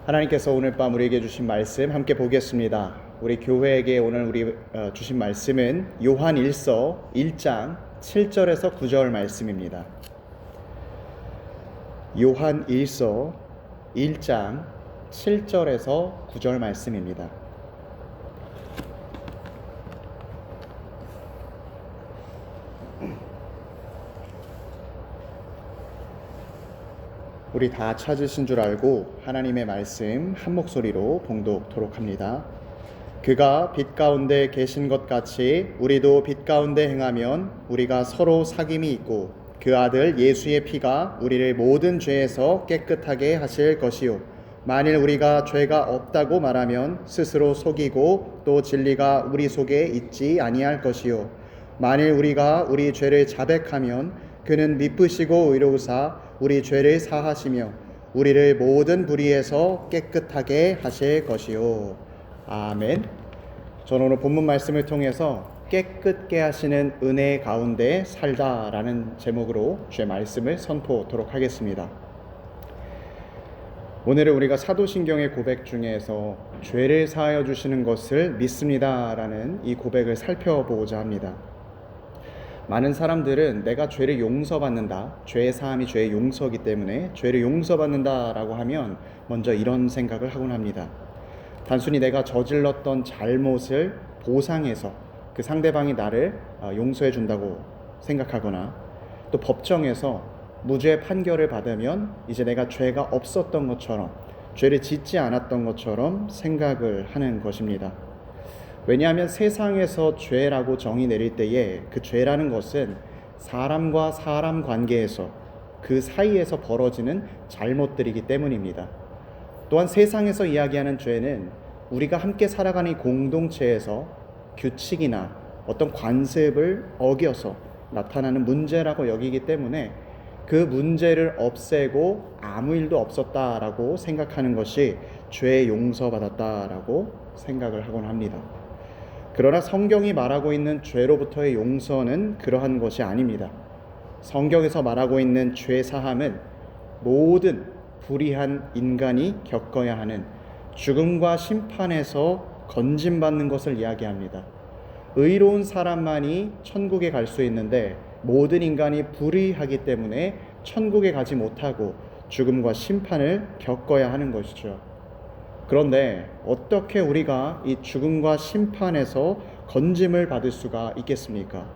하나님께서 오늘 밤 우리에게 주신 말씀 함께 보겠습니다. 우리 교회에게 오늘 주신 말씀은 요한 1서 1장 7절에서 9절 말씀입니다. 요한 1서 1장 7절에서 9절 말씀입니다. 우리 다 찾으신 줄 알고 하나님의 말씀 한 목소리로 봉독토록 합니다. 그가 빛 가운데 계신 것 같이 우리도 빛 가운데 행하면 우리가 서로 사귐이 있고 그 아들 예수의 피가 우리를 모든 죄에서 깨끗하게 하실 것이요 만일 우리가 죄가 없다고 말하면 스스로 속이고 또 진리가 우리 속에 있지 아니할 것이요 만일 우리가 우리 죄를 자백하면 그는 미쁘시고 의로우사 우리 죄를 사하시며 우리를 모든 불의에서 깨끗하게 하실 것이요. 아멘. 저는 오늘 본문 말씀을 통해서 깨끗게 하시는 은혜 가운데 살다라는 제목으로 주의 말씀을 선포하도록 하겠습니다. 오늘은 우리가 사도신경의 고백 중에서 죄를 사하여 주시는 것을 믿습니다라는 이 고백을 살펴보고자 합니다. 많은 사람들은 내가 죄를 용서받는다, 죄의 사함이 죄의 용서이기 때문에 죄를 용서받는다라고 하면 먼저 이런 생각을 하곤 합니다. 단순히 내가 저질렀던 잘못을 보상해서 그 상대방이 나를 용서해 준다고 생각하거나 또 법정에서 무죄 판결을 받으면 이제 내가 죄가 없었던 것처럼, 죄를 짓지 않았던 것처럼 생각을 하는 것입니다. 왜냐하면 세상에서 죄라고 정의 내릴 때에 그 죄라는 것은 사람과 사람 관계에서 그 사이에서 벌어지는 잘못들이기 때문입니다. 또한 세상에서 이야기하는 죄는 우리가 함께 살아가는 이 공동체에서 규칙이나 어떤 관습을 어겨서 나타나는 문제라고 여기기 때문에 그 문제를 없애고 아무 일도 없었다라고 생각하는 것이 죄 용서받았다라고 생각을 하곤 합니다. 그러나 성경이 말하고 있는 죄로부터의 용서는 그러한 것이 아닙니다. 성경에서 말하고 있는 죄 사함은 모든 불의한 인간이 겪어야 하는 죽음과 심판에서 건짐받는 것을 이야기합니다. 의로운 사람만이 천국에 갈 수 있는데 모든 인간이 불의하기 때문에 천국에 가지 못하고 죽음과 심판을 겪어야 하는 것이죠. 그런데 어떻게 우리가 이 죽음과 심판에서 건짐을 받을 수가 있겠습니까?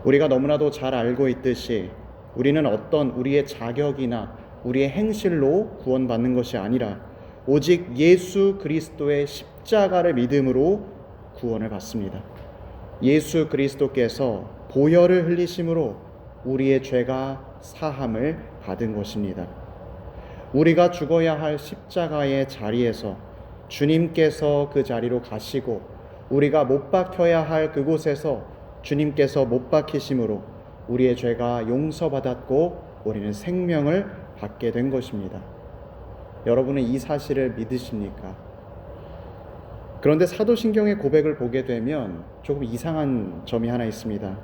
우리가 너무나도 잘 알고 있듯이 우리는 어떤 우리의 자격이나 우리의 행실로 구원받는 것이 아니라 오직 예수 그리스도의 십자가를 믿음으로 구원을 받습니다. 예수 그리스도께서 보혈을 흘리심으로 우리의 죄가 사함을 받은 것입니다. 우리가 죽어야 할 십자가의 자리에서 주님께서 그 자리로 가시고 우리가 못 박혀야 할 그곳에서 주님께서 못 박히심으로 우리의 죄가 용서받았고 우리는 생명을 받게 된 것입니다. 여러분은 이 사실을 믿으십니까? 그런데 사도신경의 고백을 보게 되면 조금 이상한 점이 하나 있습니다.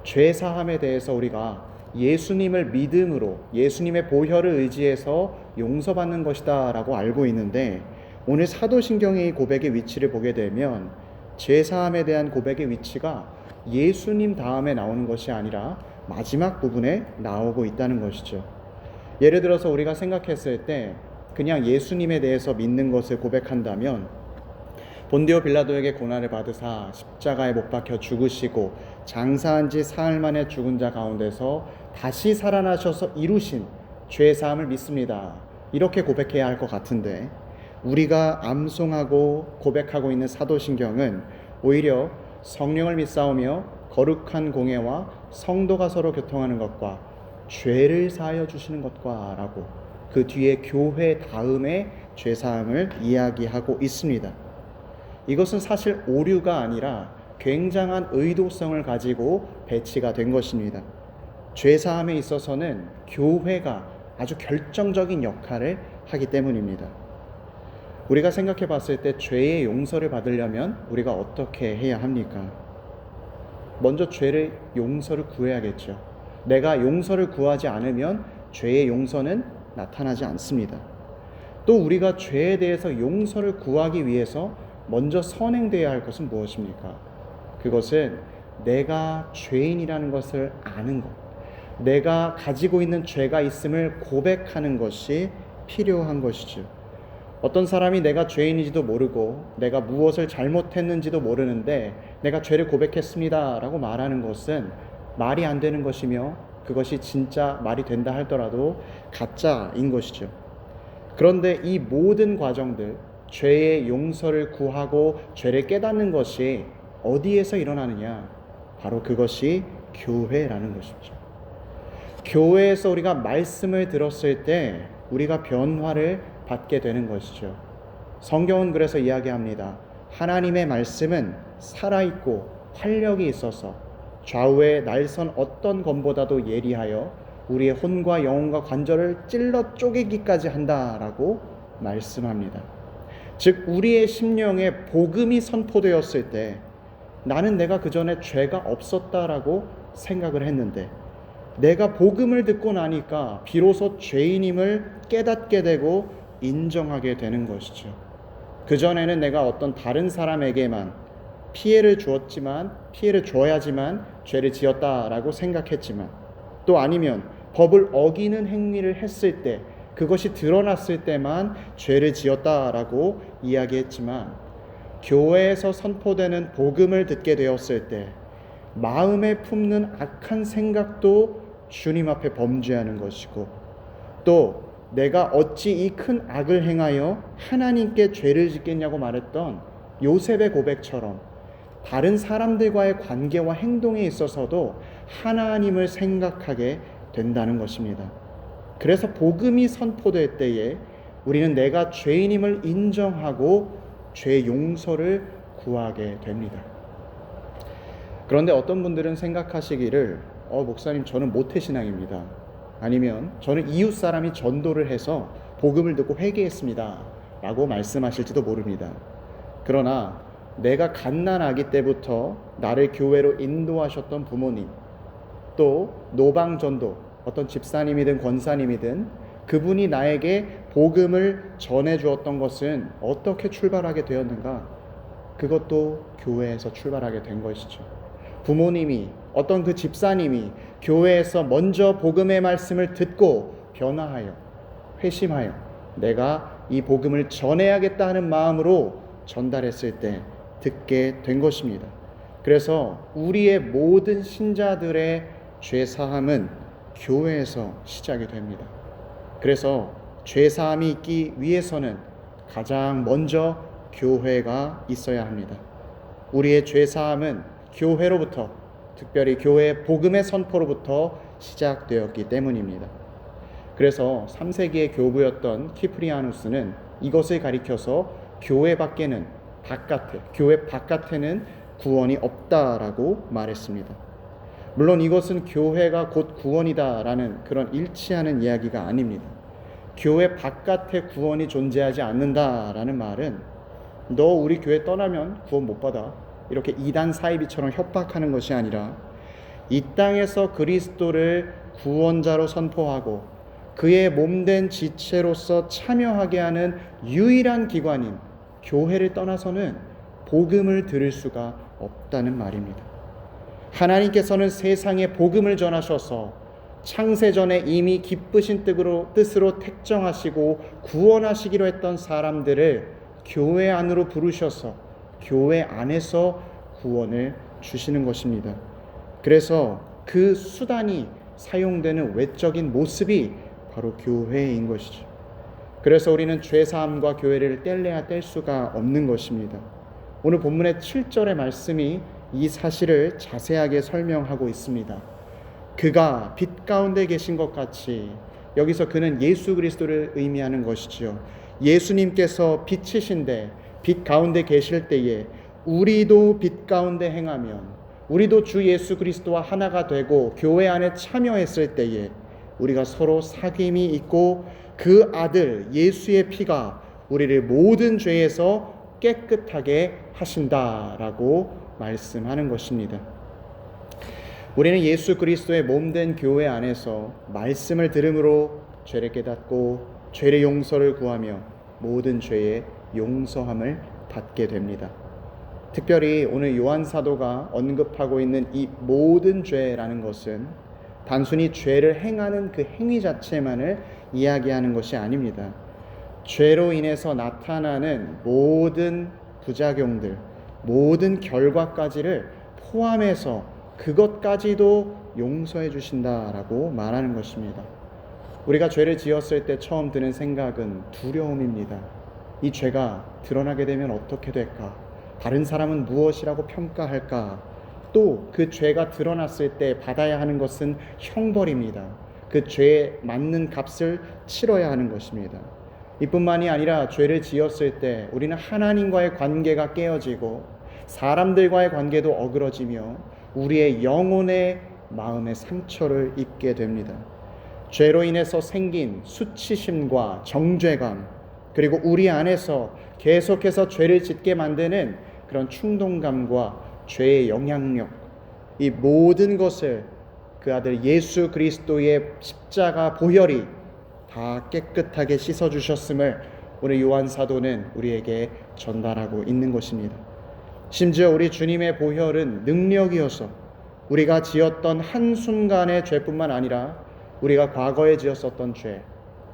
죄 사함에 대해서 우리가 예수님을 믿음으로 예수님의 보혈을 의지해서 용서받는 것이다 라고 알고 있는데 오늘 사도신경의 고백의 위치를 보게 되면 죄사함에 대한 고백의 위치가 예수님 다음에 나오는 것이 아니라 마지막 부분에 나오고 있다는 것이죠. 예를 들어서 우리가 생각했을 때 그냥 예수님에 대해서 믿는 것을 고백한다면 본디오 빌라도에게 고난을 받으사 십자가에 못 박혀 죽으시고 장사한 지 사흘 만에 죽은 자 가운데서 다시 살아나셔서 이루신 죄 사함을 믿습니다. 이렇게 고백해야 할 것 같은데 우리가 암송하고 고백하고 있는 사도신경은 오히려 성령을 믿사오며 거룩한 공예와 성도가 서로 교통하는 것과 죄를 사하여 주시는 것과 라고 그 뒤에 교회 다음에 죄 사함을 이야기하고 있습니다. 이것은 사실 오류가 아니라 굉장한 의도성을 가지고 배치가 된 것입니다. 죄사함에 있어서는 교회가 아주 결정적인 역할을 하기 때문입니다. 우리가 생각해 봤을 때 죄의 용서를 받으려면 우리가 어떻게 해야 합니까? 먼저 죄의 용서를 구해야겠죠. 내가 용서를 구하지 않으면 죄의 용서는 나타나지 않습니다. 또 우리가 죄에 대해서 용서를 구하기 위해서 먼저 선행되어야 할 것은 무엇입니까? 그것은 내가 죄인이라는 것을 아는 것, 내가 가지고 있는 죄가 있음을 고백하는 것이 필요한 것이죠. 어떤 사람이 내가 죄인인지도 모르고 내가 무엇을 잘못했는지도 모르는데 내가 죄를 고백했습니다 라고 말하는 것은 말이 안 되는 것이며, 그것이 진짜 말이 된다 할더라도 가짜인 것이죠. 그런데 이 모든 과정들, 죄의 용서를 구하고 죄를 깨닫는 것이 어디에서 일어나느냐? 바로 그것이 교회라는 것이죠. 교회에서 우리가 말씀을 들었을 때 우리가 변화를 받게 되는 것이죠. 성경은 그래서 이야기합니다. 하나님의 말씀은 살아있고 활력이 있어서 좌우의 날선 어떤 검보다도 예리하여 우리의 혼과 영혼과 관절을 찔러 쪼개기까지 한다라고 말씀합니다. 즉 우리의 심령에 복음이 선포되었을 때 나는 내가 그전에 죄가 없었다라고 생각을 했는데, 내가 복음을 듣고 나니까 비로소 죄인임을 깨닫게 되고 인정하게 되는 것이죠. 그전에는 내가 어떤 다른 사람에게만 피해를 줘야지만 죄를 지었다라고 생각했지만, 또 아니면 법을 어기는 행위를 했을 때, 그것이 드러났을 때만 죄를 지었다라고 이야기했지만, 교회에서 선포되는 복음을 듣게 되었을 때 마음에 품는 악한 생각도 주님 앞에 범죄하는 것이고, 또 내가 어찌 이 큰 악을 행하여 하나님께 죄를 짓겠냐고 말했던 요셉의 고백처럼 다른 사람들과의 관계와 행동에 있어서도 하나님을 생각하게 된다는 것입니다. 그래서 복음이 선포될 때에 우리는 내가 죄인임을 인정하고 죄 용서를 구하게 됩니다. 그런데 어떤 분들은 생각하시기를 목사님 저는 모태신앙입니다, 아니면 저는 이웃 사람이 전도를 해서 복음을 듣고 회개했습니다 라고 말씀하실지도 모릅니다. 그러나 내가 갓난아기 때부터 나를 교회로 인도하셨던 부모님, 또 노방전도 어떤 집사님이든 권사님이든 그분이 나에게 복음을 전해주었던 것은 어떻게 출발하게 되었는가? 그것도 교회에서 출발하게 된 것이죠. 부모님이, 어떤 그 집사님이 교회에서 먼저 복음의 말씀을 듣고 변화하여 회심하여 내가 이 복음을 전해야겠다 하는 마음으로 전달했을 때 듣게 된 것입니다. 그래서 우리의 모든 신자들의 죄사함은 교회에서 시작이 됩니다. 그래서 죄사함이 있기 위해서는 가장 먼저 교회가 있어야 합니다. 우리의 죄사함은 교회로부터, 특별히 교회의 복음의 선포로부터 시작되었기 때문입니다. 그래서 3세기의 교부였던 키프리아누스는 이것을 가리켜서 교회 바깥에는 구원이 없다라고 말했습니다. 물론 이것은 교회가 곧 구원이다라는 그런 일치하는 이야기가 아닙니다. 교회 바깥에 구원이 존재하지 않는다라는 말은 너 우리 교회 떠나면 구원 못 받아, 이렇게 이단 사이비처럼 협박하는 것이 아니라 이 땅에서 그리스도를 구원자로 선포하고 그의 몸된 지체로서 참여하게 하는 유일한 기관인 교회를 떠나서는 복음을 들을 수가 없다는 말입니다. 하나님께서는 세상에 복음을 전하셔서 창세전에 이미 기쁘신 뜻으로 택정하시고 구원하시기로 했던 사람들을 교회 안으로 부르셔서 교회 안에서 구원을 주시는 것입니다. 그래서 그 수단이 사용되는 외적인 모습이 바로 교회인 것이죠. 그래서 우리는 죄사함과 교회를 뗄래야 뗄 수가 없는 것입니다. 오늘 본문의 7절의 말씀이 이 사실을 자세하게 설명하고 있습니다. 그가 빛 가운데 계신 것 같이, 여기서 그는 예수 그리스도를 의미하는 것이지요. 예수님께서 빛이신데 빛 가운데 계실 때에 우리도 빛 가운데 행하면, 우리도 주 예수 그리스도와 하나가 되고 교회 안에 참여했을 때에 우리가 서로 사귐이 있고 그 아들 예수의 피가 우리를 모든 죄에서 깨끗하게 하신다라고 말씀하는 것입니다. 우리는 예수 그리스도의 몸된 교회 안에서 말씀을 들음으로 죄를 깨닫고 죄의 용서를 구하며 모든 죄의 용서함을 받게 됩니다. 특별히 오늘 요한 사도가 언급하고 있는 이 모든 죄라는 것은 단순히 죄를 행하는 그 행위 자체만을 이야기하는 것이 아닙니다. 죄로 인해서 나타나는 모든 부작용들, 모든 결과까지를 포함해서 그것까지도 용서해 주신다라고 말하는 것입니다. 우리가 죄를 지었을 때 처음 드는 생각은 두려움입니다. 이 죄가 드러나게 되면 어떻게 될까? 다른 사람은 무엇이라고 평가할까? 또 그 죄가 드러났을 때 받아야 하는 것은 형벌입니다. 그 죄에 맞는 값을 치러야 하는 것입니다. 이뿐만이 아니라 죄를 지었을 때 우리는 하나님과의 관계가 깨어지고 사람들과의 관계도 어그러지며 우리의 영혼의 마음의 상처를 입게 됩니다. 죄로 인해서 생긴 수치심과 정죄감, 그리고 우리 안에서 계속해서 죄를 짓게 만드는 그런 충동감과 죄의 영향력, 이 모든 것을 그 아들 예수 그리스도의 십자가 보혈이 다 깨끗하게 씻어주셨음을 우리 요한 사도는 우리에게 전달하고 있는 것입니다. 심지어 우리 주님의 보혈은 능력이어서 우리가 지었던 한순간의 죄뿐만 아니라 우리가 과거에 지었었던 죄,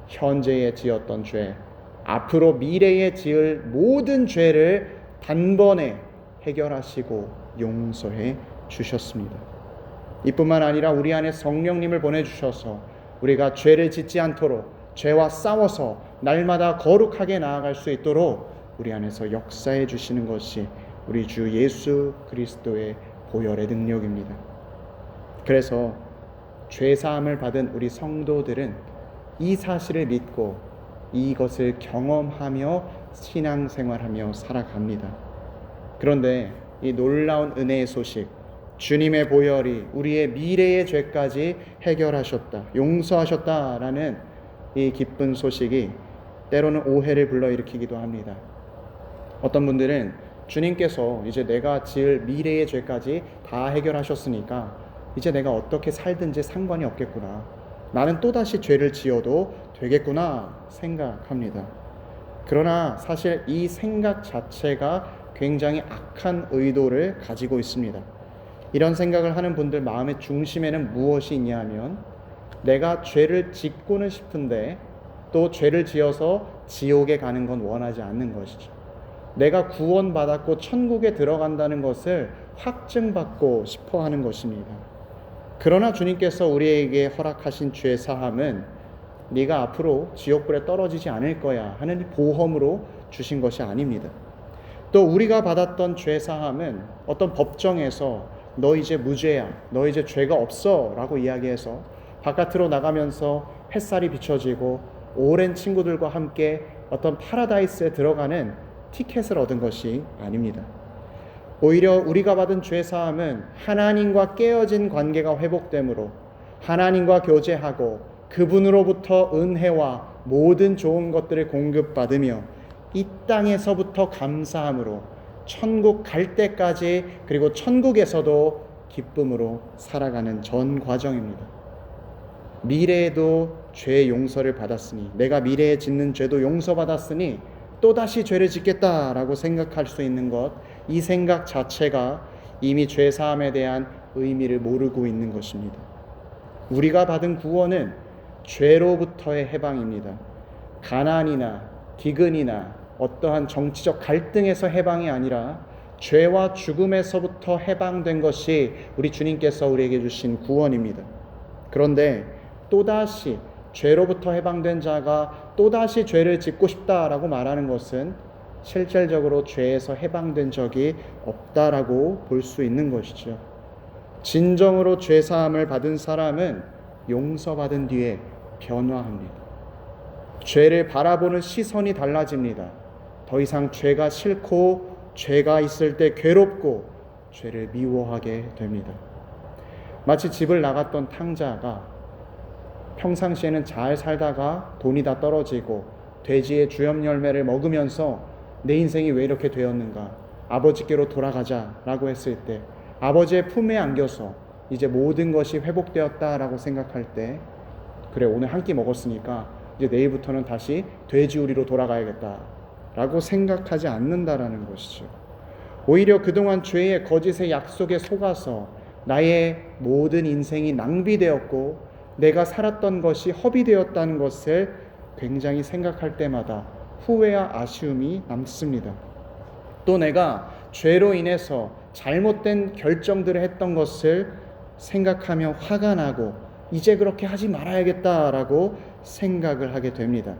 현재에 지었던 죄, 앞으로 미래에 지을 모든 죄를 단번에 해결하시고 용서해 주셨습니다. 이뿐만 아니라 우리 안에 성령님을 보내주셔서 우리가 죄를 짓지 않도록 죄와 싸워서 날마다 거룩하게 나아갈 수 있도록 우리 안에서 역사해 주시는 것이 우리 주 예수 그리스도의 보혈의 능력입니다. 그래서 죄사함을 받은 우리 성도들은 이 사실을 믿고 이것을 경험하며 신앙생활하며 살아갑니다. 그런데 이 놀라운 은혜의 소식, 주님의 보혈이 우리의 미래의 죄까지 해결하셨다, 용서하셨다라는 이 기쁜 소식이 때로는 오해를 불러일으키기도 합니다. 어떤 분들은 주님께서 이제 내가 지을 미래의 죄까지 다 해결하셨으니까 이제 내가 어떻게 살든지 상관이 없겠구나, 나는 또다시 죄를 지어도 되겠구나 생각합니다. 그러나 사실 이 생각 자체가 굉장히 악한 의도를 가지고 있습니다. 이런 생각을 하는 분들 마음의 중심에는 무엇이 있냐 하면, 내가 죄를 짓고는 싶은데 또 죄를 지어서 지옥에 가는 건 원하지 않는 것이죠. 내가 구원받았고 천국에 들어간다는 것을 확증받고 싶어 하는 것입니다. 그러나 주님께서 우리에게 허락하신 죄 사함은 네가 앞으로 지옥불에 떨어지지 않을 거야 하는 보험으로 주신 것이 아닙니다. 또 우리가 받았던 죄 사함은 어떤 법정에서 너 이제 무죄야, 너 이제 죄가 없어 라고 이야기해서 바깥으로 나가면서 햇살이 비춰지고 오랜 친구들과 함께 어떤 파라다이스에 들어가는 티켓을 얻은 것이 아닙니다. 오히려 우리가 받은 죄 사함은 하나님과 깨어진 관계가 회복되므로 하나님과 교제하고 그분으로부터 은혜와 모든 좋은 것들을 공급받으며 이 땅에서부터 감사함으로 천국 갈 때까지, 그리고 천국에서도 기쁨으로 살아가는 전 과정입니다. 미래에도 죄의 용서를 받았으니, 내가 미래에 짓는 죄도 용서받았으니 또다시 죄를 짓겠다라고 생각할 수 있는 것, 이 생각 자체가 이미 죄 사함에 대한 의미를 모르고 있는 것입니다. 우리가 받은 구원은 죄로부터의 해방입니다. 가난이나 기근이나 어떠한 정치적 갈등에서 해방이 아니라 죄와 죽음에서부터 해방된 것이 우리 주님께서 우리에게 주신 구원입니다. 그런데 또다시 죄로부터 해방된 자가 또다시 죄를 짓고 싶다라고 말하는 것은 실질적으로 죄에서 해방된 적이 없다라고 볼 수 있는 것이죠. 진정으로 죄 사함을 받은 사람은 용서받은 뒤에 변화합니다. 죄를 바라보는 시선이 달라집니다. 더 이상 죄가 싫고 죄가 있을 때 괴롭고 죄를 미워하게 됩니다. 마치 집을 나갔던 탕자가 평상시에는 잘 살다가 돈이 다 떨어지고 돼지의 주염 열매를 먹으면서 내 인생이 왜 이렇게 되었는가, 아버지께로 돌아가자라고 했을 때 아버지의 품에 안겨서 이제 모든 것이 회복되었다라고 생각할 때, 그래 오늘 한 끼 먹었으니까 이제 내일부터는 다시 돼지우리로 돌아가야겠다라고 생각하지 않는다라는 것이죠. 오히려 그동안 죄의 거짓의 약속에 속아서 나의 모든 인생이 낭비되었고 내가 살았던 것이 허비되었다는 것을 굉장히 생각할 때마다 후회와 아쉬움이 남습니다. 또 내가 죄로 인해서 잘못된 결정들을 했던 것을 생각하며 화가 나고 이제 그렇게 하지 말아야겠다라고 생각을 하게 됩니다.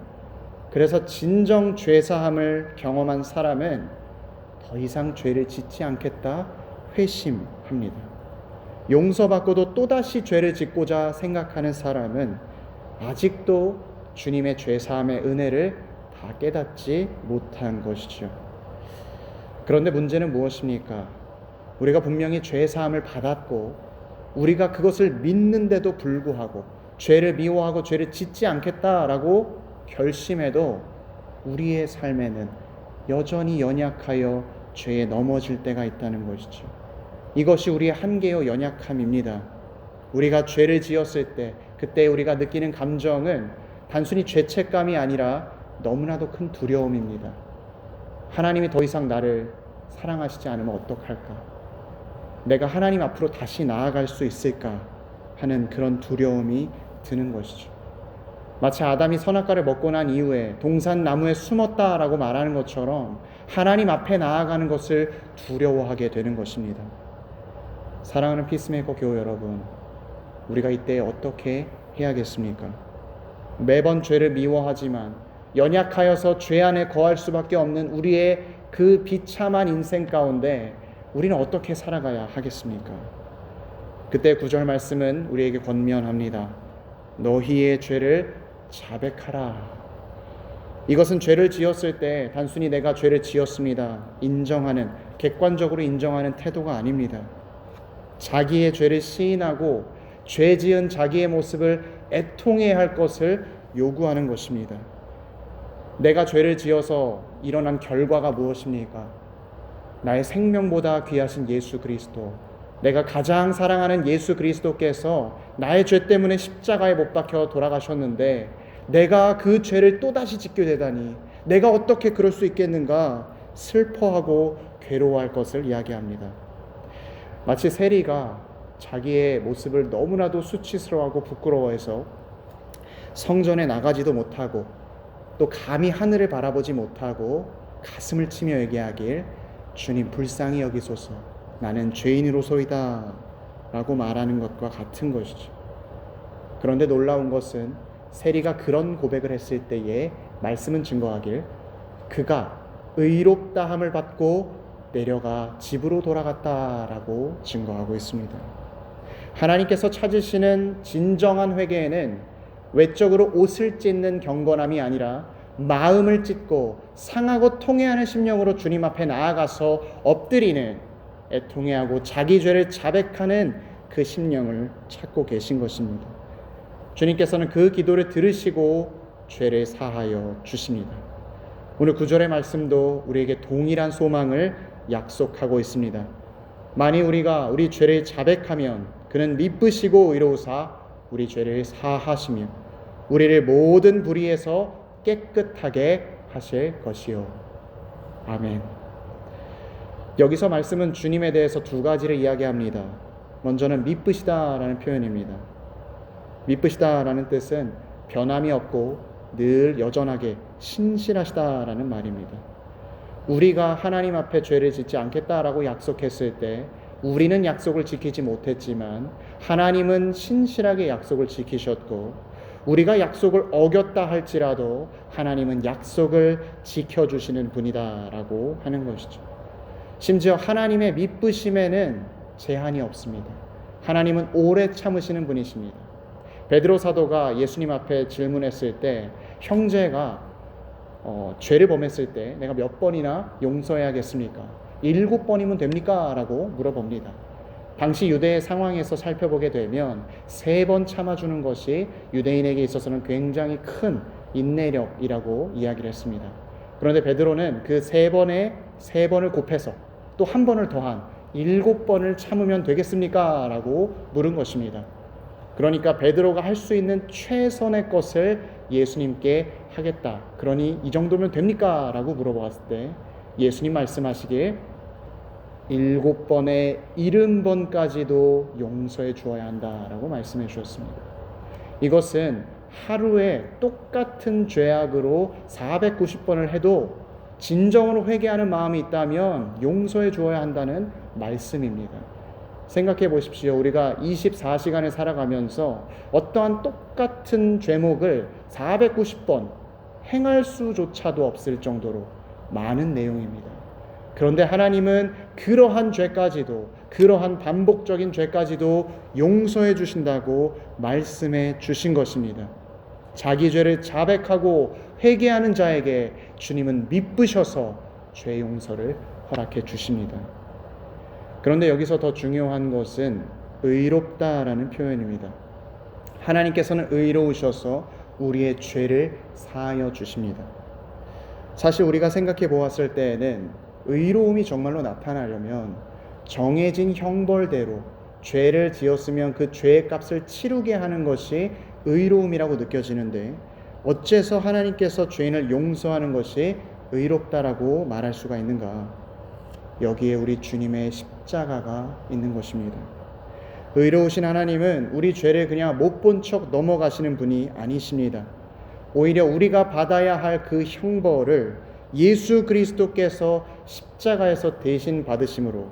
그래서 진정 죄사함을 경험한 사람은 더 이상 죄를 짓지 않겠다 회심합니다. 용서받고도 또다시 죄를 짓고자 생각하는 사람은 아직도 주님의 죄사함의 은혜를 다 깨닫지 못한 것이죠. 그런데 문제는 무엇입니까? 우리가 분명히 죄사함을 받았고 우리가 그것을 믿는데도 불구하고 죄를 미워하고 죄를 짓지 않겠다라고 결심해도 우리의 삶에는 여전히 연약하여 죄에 넘어질 때가 있다는 것이죠. 이것이 우리의 한계요 연약함입니다. 우리가 죄를 지었을 때 그때 우리가 느끼는 감정은 단순히 죄책감이 아니라 너무나도 큰 두려움입니다. 하나님이 더 이상 나를 사랑하시지 않으면 어떡할까? 내가 하나님 앞으로 다시 나아갈 수 있을까? 하는 그런 두려움이 드는 것이죠. 마치 아담이 선악과를 먹고 난 이후에 동산나무에 숨었다라고 말하는 것처럼 하나님 앞에 나아가는 것을 두려워하게 되는 것입니다. 사랑하는 피스메이커 교회 여러분, 우리가 이때 어떻게 해야겠습니까? 매번 죄를 미워하지만 연약하여서 죄 안에 거할 수밖에 없는 우리의 그 비참한 인생 가운데 우리는 어떻게 살아가야 하겠습니까? 그때 9절 말씀은 우리에게 권면합니다. 너희의 죄를 자백하라. 이것은 죄를 지었을 때 단순히 내가 죄를 지었습니다 인정하는, 객관적으로 인정하는 태도가 아닙니다. 자기의 죄를 시인하고 죄 지은 자기의 모습을 애통해야 할 것을 요구하는 것입니다. 내가 죄를 지어서 일어난 결과가 무엇입니까? 나의 생명보다 귀하신 예수 그리스도, 내가 가장 사랑하는 예수 그리스도께서 나의 죄 때문에 십자가에 못 박혀 돌아가셨는데 내가 그 죄를 또다시 짓게 되다니 내가 어떻게 그럴 수 있겠는가 슬퍼하고 괴로워할 것을 이야기합니다. 마치 세리가 자기의 모습을 너무나도 수치스러워하고 부끄러워해서 성전에 나가지도 못하고 또 감히 하늘을 바라보지 못하고 가슴을 치며 얘기하길 주님 불쌍히 여기소서 나는 죄인으로소이다 라고 말하는 것과 같은 것이죠. 그런데 놀라운 것은 세리가 그런 고백을 했을 때에 말씀은 증거하길 그가 의롭다함을 받고 내려가 집으로 돌아갔다라고 증거하고 있습니다. 하나님께서 찾으시는 진정한 회개에는 외적으로 옷을 찢는 경건함이 아니라 마음을 찢고 상하고 통회하는 심령으로 주님 앞에 나아가서 엎드리는, 애통해하고 자기 죄를 자백하는 그 심령을 찾고 계신 것입니다. 주님께서는 그 기도를 들으시고 죄를 사하여 주십니다. 오늘 9절의 말씀도 우리에게 동일한 소망을 약속하고 있습니다. 만일 우리가 우리 죄를 자백하면 그는 미쁘시고 의로우사 우리 죄를 사하시며 우리를 모든 불의에서 깨끗하게 하실 것이요. 아멘. 여기서 말씀은 주님에 대해서 두 가지를 이야기합니다. 먼저는 미쁘시다라는 표현입니다. 미쁘시다라는 뜻은 변함이 없고 늘 여전하게 신실하시다라는 말입니다. 우리가 하나님 앞에 죄를 짓지 않겠다라고 약속했을 때 우리는 약속을 지키지 못했지만 하나님은 신실하게 약속을 지키셨고 우리가 약속을 어겼다 할지라도 하나님은 약속을 지켜주시는 분이다라고 하는 것이죠. 심지어 하나님의 미쁘심에는 제한이 없습니다. 하나님은 오래 참으시는 분이십니다. 베드로 사도가 예수님 앞에 질문했을 때 형제가 죄를 범했을 때 내가 몇 번이나 용서해야겠습니까? 7번이면 됩니까? 라고 물어봅니다. 당시 유대의 상황에서 살펴보게 되면 3번 참아주는 것이 유대인에게 있어서는 굉장히 큰 인내력이라고 이야기를 했습니다. 그런데 베드로는 그 3번을 곱해서 또 1번을 더한 7번을 참으면 되겠습니까? 라고 물은 것입니다. 그러니까 베드로가 할 수 있는 최선의 것을 예수님께 하겠다. 그러니 이 정도면 됩니까? 라고 물어봤을 때 예수님 말씀하시길 7번에 70번까지도 용서해 주어야 한다라고 말씀해 주셨습니다. 이것은 하루에 똑같은 죄악으로 490번을 해도 진정으로 회개하는 마음이 있다면 용서해 주어야 한다는 말씀입니다. 생각해 보십시오. 우리가 24시간을 살아가면서 어떠한 똑같은 죄목을 490번 행할 수조차도 없을 정도로 많은 내용입니다. 그런데 하나님은 그러한 죄까지도, 그러한 반복적인 죄까지도 용서해 주신다고 말씀해 주신 것입니다. 자기 죄를 자백하고 회개하는 자에게 주님은 미쁘셔서 죄 용서를 허락해 주십니다. 그런데 여기서 더 중요한 것은 의롭다라는 표현입니다. 하나님께서는 의로우셔서 우리의 죄를 사하여 주십니다. 사실 우리가 생각해 보았을 때에는 의로움이 정말로 나타나려면 정해진 형벌대로 죄를 지었으면 그 죄의 값을 치르게 하는 것이 의로움이라고 느껴지는데 어째서 하나님께서 죄인을 용서하는 것이 의롭다라고 말할 수가 있는가? 여기에 우리 주님의 십자가가 있는 것입니다. 의로우신 하나님은 우리 죄를 그냥 못 본 척 넘어가시는 분이 아니십니다. 오히려 우리가 받아야 할 그 형벌을 예수 그리스도께서 십자가에서 대신 받으심으로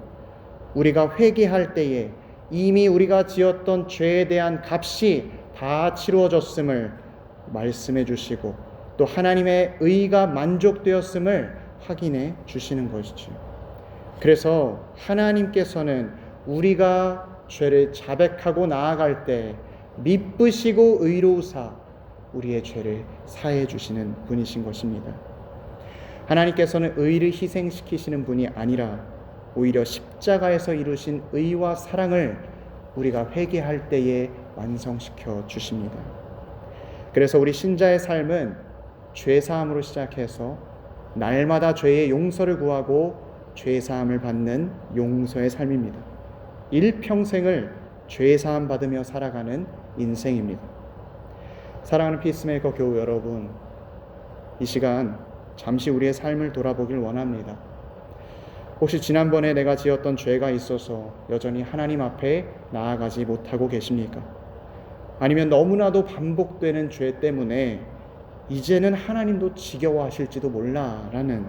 우리가 회개할 때에 이미 우리가 지었던 죄에 대한 값이 다 치루어졌음을 말씀해 주시고 또 하나님의 의가 만족되었음을 확인해 주시는 것이죠. 그래서 하나님께서는 우리가 죄를 자백하고 나아갈 때 미쁘시고 의로우사 우리의 죄를 사해 주시는 분이신 것입니다. 하나님께서는 의를 희생시키시는 분이 아니라 오히려 십자가에서 이루신 의와 사랑을 우리가 회개할 때에 완성시켜 주십니다. 그래서 우리 신자의 삶은 죄사함으로 시작해서 날마다 죄의 용서를 구하고 죄사함을 받는 용서의 삶입니다. 일평생을 죄사함 받으며 살아가는 인생입니다. 사랑하는 피스메이커 교우 여러분, 이 시간 잠시 우리의 삶을 돌아보길 원합니다. 혹시 지난번에 내가 지었던 죄가 있어서 여전히 하나님 앞에 나아가지 못하고 계십니까? 아니면 너무나도 반복되는 죄 때문에 이제는 하나님도 지겨워하실지도 몰라라는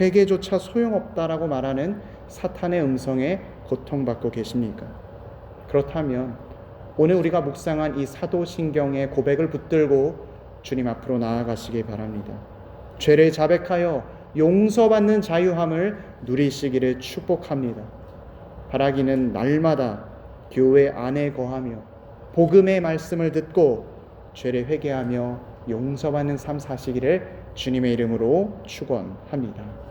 회개조차 소용없다라고 말하는 사탄의 음성에 고통받고 계십니까? 그렇다면 오늘 우리가 묵상한 이 사도신경의 고백을 붙들고 주님 앞으로 나아가시기 바랍니다. 죄를 자백하여 용서받는 자유함을 누리시기를 축복합니다. 바라기는 날마다 교회 안에 거하며 복음의 말씀을 듣고 죄를 회개하며 용서받는 삶 사시기를 주님의 이름으로 축원합니다.